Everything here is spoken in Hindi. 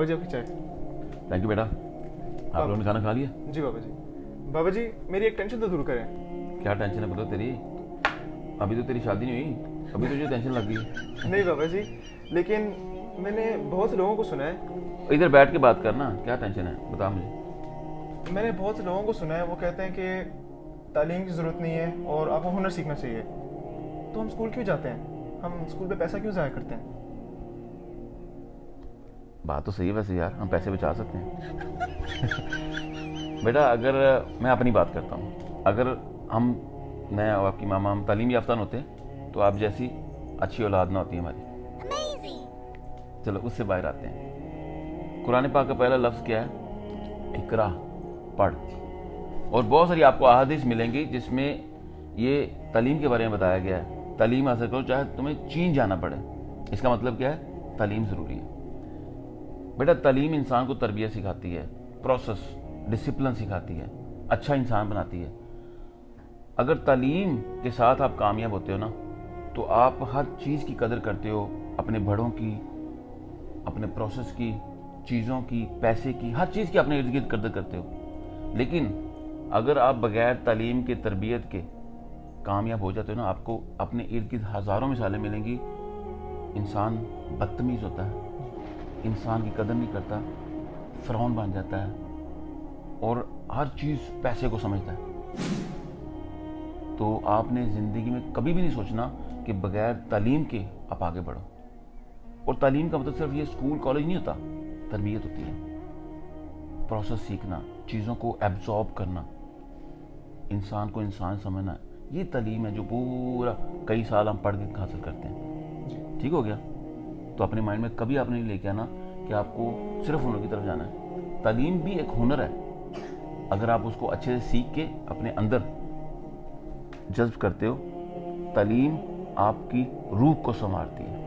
बाबा जी आपकी चाय। थैंक यू बेटा। आप लोगों ने खाना खा लिया? जी बाबा जी। बाबा जी मेरी एक टेंशन तो दूर करें। क्या टेंशन है बता तेरी? अभी तो तेरी शादी नहीं हुई, अभी तुझे टेंशन लग गई है। नहीं बाबा जी, लेकिन मैंने बहुत से लोगों को सुना है। इधर बैठ के बात करना, क्या टेंशन है बता मुझे। मैंने बहुत से लोगों को सुना है, वो कहते हैं कि तालीम की ज़रूरत नहीं है और आपको हुनर सीखना चाहिए। तो हम स्कूल क्यों जाते हैं? हम स्कूल पे पैसा क्यों ज़ाया करते हैं? बात तो सही है वैसे यार, हम पैसे बचा सकते हैं। बेटा अगर मैं अपनी बात करता हूँ, अगर मैं और आपकी मामा हम तालीम याफ्ता न होते तो आप जैसी अच्छी औलाद ना होती हमारी। चलो उससे बाहर आते हैं। कुरान पाक का पहला लफ्ज़ क्या है? इकरा, पढ़। और बहुत सारी आपको अहादीस मिलेंगी जिसमें ये तालीम के बारे में बताया गया है। तालीम हासिल करो चाहे तुम्हें चीन जाना पड़े। इसका मतलब क्या है? तालीम ज़रूरी है। बेटा तालीम इंसान को तरबियत सिखाती है, प्रोसेस, डिसिप्लिन सिखाती है, अच्छा इंसान बनाती है। अगर तालीम के साथ आप कामयाब होते हो ना, तो आप हर चीज़ की कदर करते हो, अपने बड़ों की, अपने प्रोसेस की, चीज़ों की, पैसे की, हर चीज़ की अपने इर्द गिर्द कदर करते हो। लेकिन अगर आप बगैर तालीम के, तरबियत के कामयाब हो जाते हो ना, आपको अपने इर्द गिर्द हज़ारों मिसालें मिलेंगी। इंसान बदतमीज़ होता है, इंसान की कदर नहीं करता, फ़िरौन बन जाता है और हर चीज़ पैसे को समझता है। तो आपने ज़िंदगी में कभी भी नहीं सोचना कि बगैर तालीम के आप आगे बढ़ो। और तालीम का मतलब सिर्फ ये स्कूल कॉलेज नहीं होता, तरबियत होती है, प्रोसेस सीखना, चीज़ों को एब्जॉर्ब करना, इंसान को इंसान समझना। ये तालीम है जो पूरा कई साल हम पढ़ के हासिल करते हैं। ठीक हो गया? तो अपने माइंड में कभी आपने नहीं लेके आना कि आपको सिर्फ हुनर की तरफ जाना है। तालीम भी एक हुनर है, अगर आप उसको अच्छे से सीख के अपने अंदर जज्ब करते हो। तालीम आपकी रूह को संवारती है।